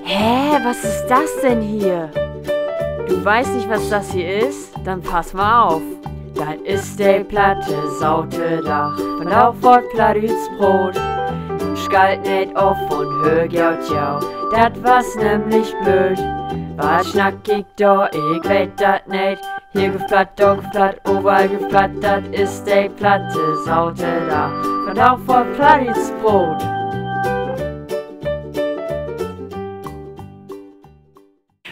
Hä, was ist das denn hier? Du weißt nicht, was das hier ist? Dann pass mal auf. Das ist die Platte Saute Dach von Aufwort Plattdütsbrot. Nun schalt nicht auf und hör jau jau, dat was nämlich blöd. Was schnack ich da, ich weet dat nicht. Hier geflatt, da geflatt, überall geflatt, dat ist die Platte Saute Dach von Aufwort Plattdütsbrot.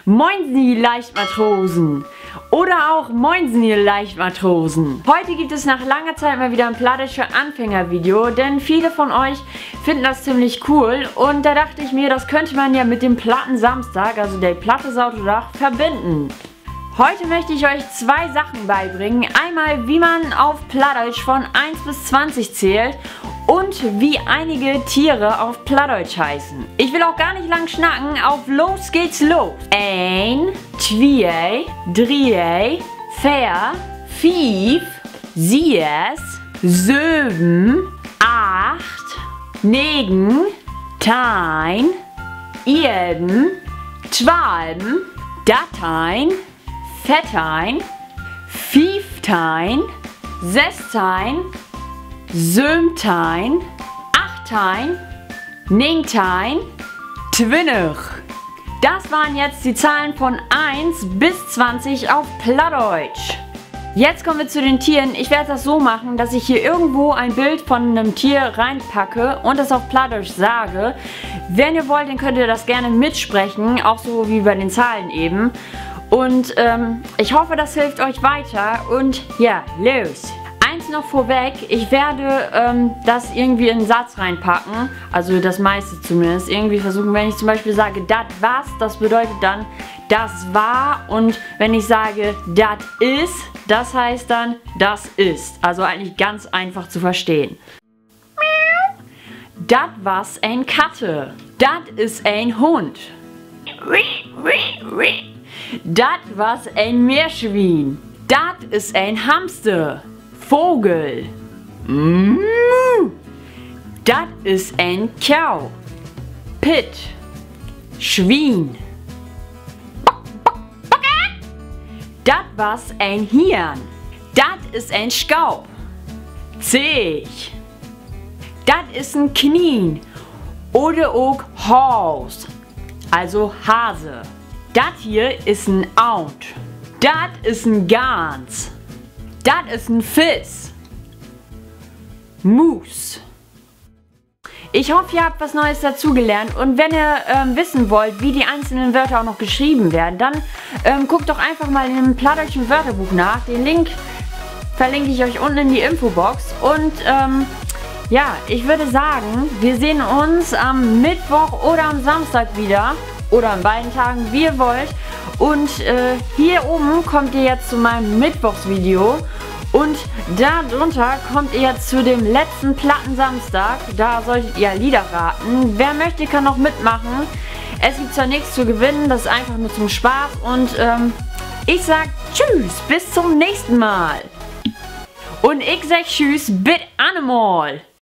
Moinsen, ihr Leichtmatrosen! Oder auch Moinsen, ihr Leichtmatrosen! Heute gibt es nach langer Zeit mal wieder ein plattdeutsches Anfängervideo, denn viele von euch finden das ziemlich cool und da dachte ich mir, das könnte man ja mit dem Plattensamstag, also der Platte Saute Dach, verbinden. Heute möchte ich euch zwei Sachen beibringen. Einmal, wie man auf Plattdeutsch von 1 bis 20 zählt und wie einige Tiere auf Plattdeutsch heißen. Ich will auch gar nicht lang schnacken, auf los geht's los! 1, 2, 3, 4, 5, 6, 7, 8, 9, 10, 11, 12, 13, 14, 15, 16, 17, 18, 19, 20. Das waren jetzt die Zahlen von 1 bis 20 auf Plattdeutsch. Jetzt kommen wir zu den Tieren. Ich werde das so machen, dass ich hier irgendwo ein Bild von einem Tier reinpacke und das auf Plattdeutsch sage. Wenn ihr wollt, dann könnt ihr das gerne mitsprechen, auch so wie bei den Zahlen eben. Und ich hoffe, das hilft euch weiter. Und ja, los! Eins noch vorweg, ich werde das irgendwie in einen Satz reinpacken, also das meiste zumindest, irgendwie versuchen, wenn ich zum Beispiel sage, das was, das bedeutet dann, das war, und wenn ich sage, das ist, das heißt dann, das ist, also eigentlich ganz einfach zu verstehen. Das was ein Katte, das ist ein Hund. Das was ein Meerschwein, das ist ein Hamster. Vogel. Das ist ein Cow. Pit. Schwein. Das was ein Hirn. Das ist ein Schaub. Zech. Das ist ein Knien. Oder auch Haus. Also Hase. Das hier ist ein Aunt. Das ist ein Gans. Das ist ein Fiss. Moose. Ich hoffe, ihr habt was Neues dazugelernt und wenn ihr wissen wollt, wie die einzelnen Wörter auch noch geschrieben werden, dann guckt doch einfach mal in dem plattdeutschen Wörterbuch nach. Den Link verlinke ich euch unten in die Infobox und ja, ich würde sagen, wir sehen uns am Mittwoch oder am Samstag wieder oder an beiden Tagen, wie ihr wollt. Und hier oben kommt ihr jetzt zu meinem Mittwochsvideo und da drunter kommt ihr jetzt zu dem letzten Plattensamstag. Da solltet ihr Lieder raten. Wer möchte, kann noch mitmachen. Es gibt zwar nichts zu gewinnen, das ist einfach nur zum Spaß und ich sag tschüss, bis zum nächsten Mal. Und ich sag tschüss, bis anmal.